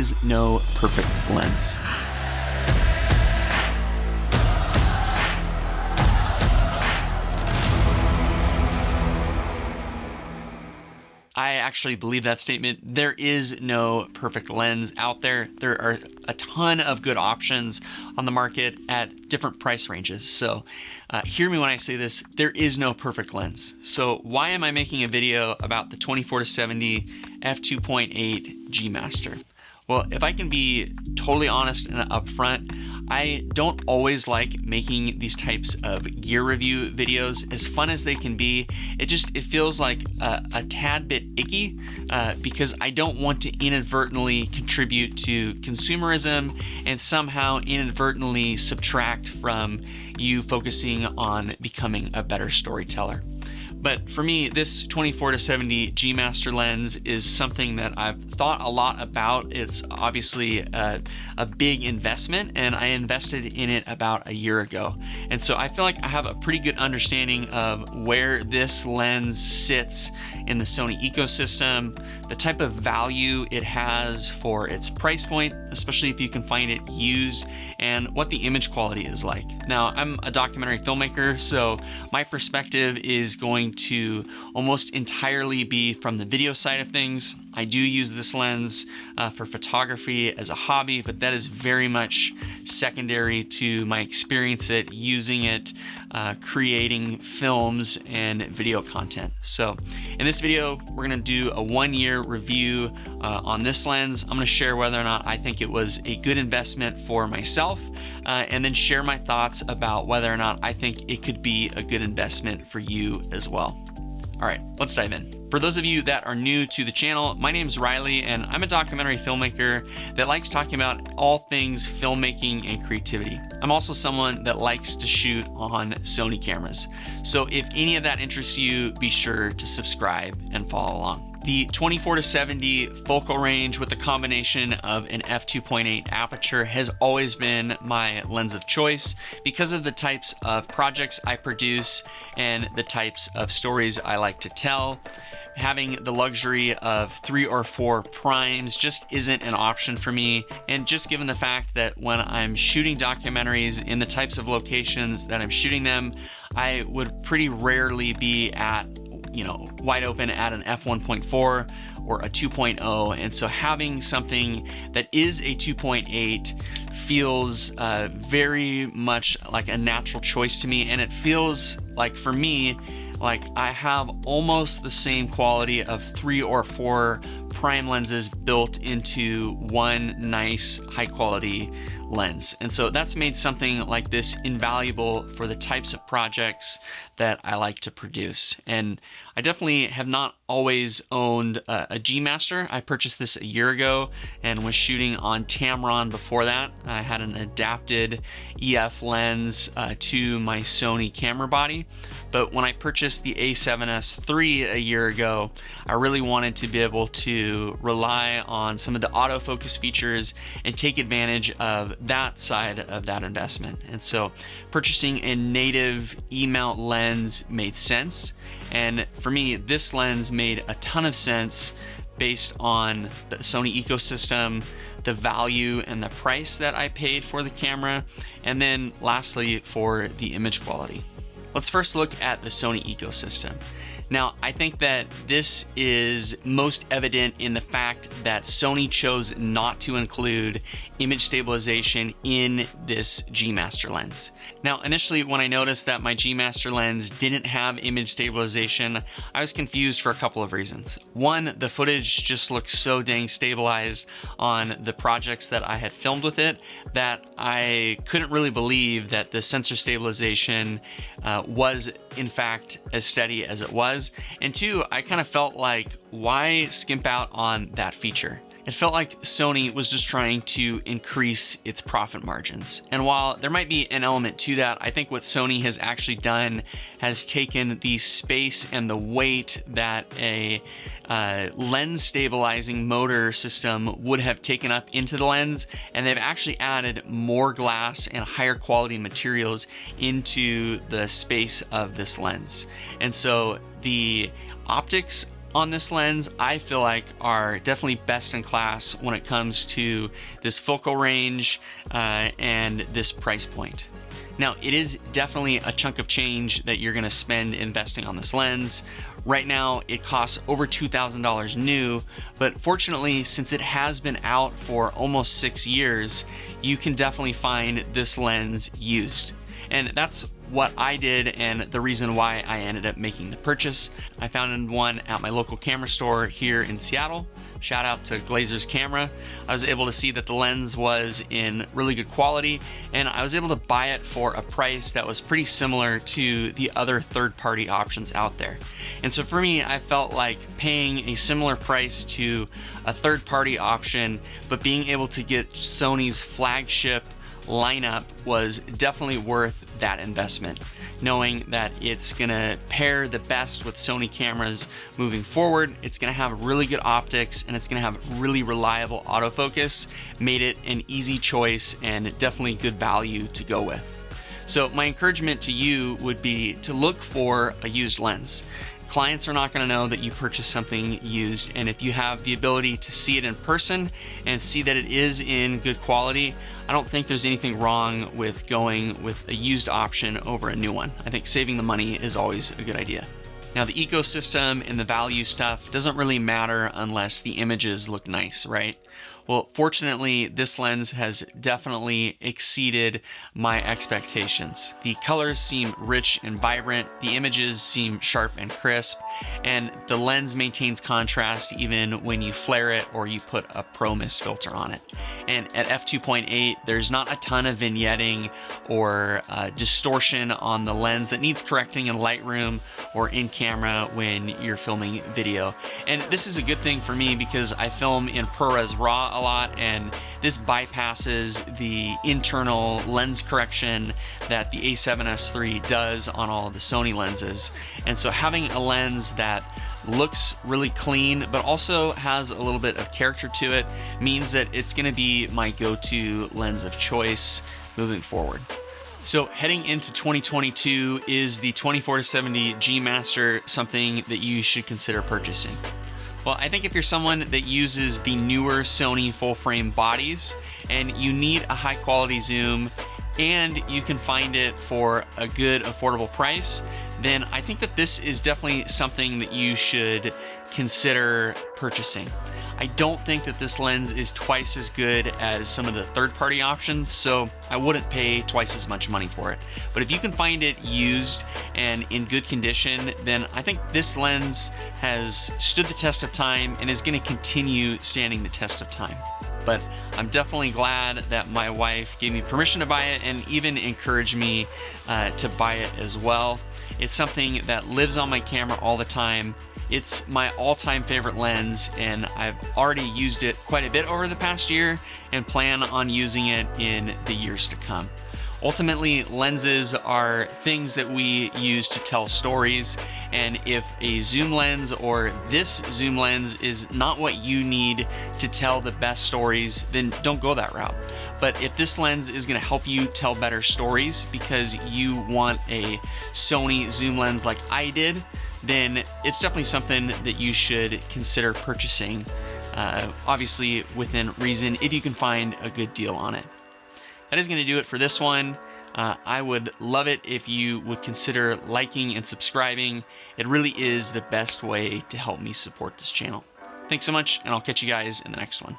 is no perfect lens. I actually believe that statement. There is no perfect lens out there. There are a ton of good options on the market at different price ranges. So hear me when I say this, there is no perfect lens. So why am I making a video about the 24-70 f2.8 G Master? Well, if I can be totally honest and upfront, I don't always like making these types of gear review videos. As fun as they can be, it feels like a tad bit icky because I don't want to inadvertently contribute to consumerism and somehow inadvertently subtract from you focusing on becoming a better storyteller. But for me, this 24-70 G Master lens is something that I've thought a lot about. It's obviously a big investment, and I invested in it about a year ago. And so I feel like I have a pretty good understanding of where this lens sits in the Sony ecosystem, the type of value it has for its price point, especially if you can find it used, and what the image quality is like. Now, I'm a documentary filmmaker, so my perspective is going to almost entirely be from the video side of things. I do use this lens for photography as a hobby, but that is very much secondary to my experience at using it, creating films and video content. So in this video, we're gonna do a 1-year review on this lens. I'm gonna share whether or not I think it was a good investment for myself, and then share my thoughts about whether or not I think it could be a good investment for you as well. All right, let's dive in. For those of you that are new to the channel, my name's Riley, and I'm a documentary filmmaker that likes talking about all things filmmaking and creativity. I'm also someone that likes to shoot on Sony cameras. So if any of that interests you, be sure to subscribe and follow along. The 24-70 focal range with a combination of an f2.8 aperture has always been my lens of choice because of the types of projects I produce and the types of stories I like to tell. Having the luxury of 3 or 4 primes just isn't an option for me, and just given the fact that when I'm shooting documentaries in the types of locations that I'm shooting them, I would pretty rarely be at wide open at an f1.4 or a 2.0, and so having something that is a 2.8 feels very much like a natural choice to me, and it feels like, for me, like I have almost the same quality of 3 or 4 prime lenses built into one nice high quality lens. And so that's made something like this invaluable for the types of projects that I like to produce. And I definitely have not always owned a G Master. I purchased this a year ago and was shooting on Tamron before that. I had an adapted EF lens to my Sony camera body. But when I purchased the A7S III a year ago, I really wanted to be able to rely on some of the autofocus features and take advantage of that side of that investment. And so purchasing a native E-mount lens made sense. And for me, this lens made a ton of sense based on the Sony ecosystem, the value and the price that I paid for the camera, and then lastly, for the image quality. Let's first look at the Sony ecosystem. Now, I think that this is most evident in the fact that Sony chose not to include image stabilization in this G Master lens. Now, initially, when I noticed that my G Master lens didn't have image stabilization, I was confused for a couple of reasons. One, the footage just looked so dang stabilized on the projects that I had filmed with it that I couldn't really believe that the sensor stabilization was in fact as steady as it was. And two, I kind of felt like, why skimp out on that feature? It felt like Sony was just trying to increase its profit margins. And while there might be an element to that, I think what Sony has actually done has taken the space and the weight that a lens stabilizing motor system would have taken up into the lens, and they've actually added more glass and higher quality materials into the space of this lens. And so the optics on this lens, I feel like are definitely best in class when it comes to this focal range and this price point. Now, it is definitely a chunk of change that you're gonna spend investing on this lens. Right now, it costs over $2,000 new, but fortunately, since it has been out for almost 6 years, you can definitely find this lens used. And that's what I did and the reason why I ended up making the purchase. I found one at my local camera store here in Seattle. Shout out to Glazer's Camera. I was able to see that the lens was in really good quality, and I was able to buy it for a price that was pretty similar to the other third-party options out there. And so for me, I felt like paying a similar price to a third-party option, but being able to get Sony's flagship lineup was definitely worth that investment, knowing that it's gonna pair the best with Sony cameras moving forward. It's gonna have really good optics and it's gonna have really reliable autofocus. Made it an easy choice and definitely good value to go with. So my encouragement to you would be to look for a used lens. Clients are not going to know that you purchased something used, and if you have the ability to see it in person and see that it is in good quality, I don't think there's anything wrong with going with a used option over a new one. I think saving the money is always a good idea. Now, the ecosystem and the value stuff doesn't really matter unless the images look nice, right? Well, fortunately, this lens has definitely exceeded my expectations. The colors seem rich and vibrant, the images seem sharp and crisp, and the lens maintains contrast even when you flare it or you put a Pro Mist filter on it. And at f2.8, there's not a ton of vignetting or distortion on the lens that needs correcting in Lightroom or in camera when you're filming video. And this is a good thing for me because I film in ProRes RAW a lot, and this bypasses the internal lens correction that the A7S III does on all of the Sony lenses. And so having a lens that looks really clean but also has a little bit of character to it means that it's going to be my go-to lens of choice moving forward. So heading into 2022, is the 24-70 G Master something that you should consider purchasing? Well, I think if you're someone that uses the newer Sony full frame bodies and you need a high quality zoom and you can find it for a good affordable price, then I think that this is definitely something that you should consider purchasing. I don't think that this lens is twice as good as some of the third-party options, so I wouldn't pay twice as much money for it. But if you can find it used and in good condition, then I think this lens has stood the test of time and is going to continue standing the test of time. But I'm definitely glad that my wife gave me permission to buy it and even encouraged me to buy it as well. It's something that lives on my camera all the time. It's my all-time favorite lens, and I've already used it quite a bit over the past year and plan on using it in the years to come. Ultimately, lenses are things that we use to tell stories, and if a zoom lens or this zoom lens is not what you need to tell the best stories, then don't go that route. But if this lens is going to help you tell better stories because you want a Sony zoom lens like I did, then it's definitely something that you should consider purchasing, obviously within reason, if you can find a good deal on it. That is going to do it for this one. I would love it if you would consider liking and subscribing. It really is the best way to help me support this channel. Thanks so much, and I'll catch you guys in the next one.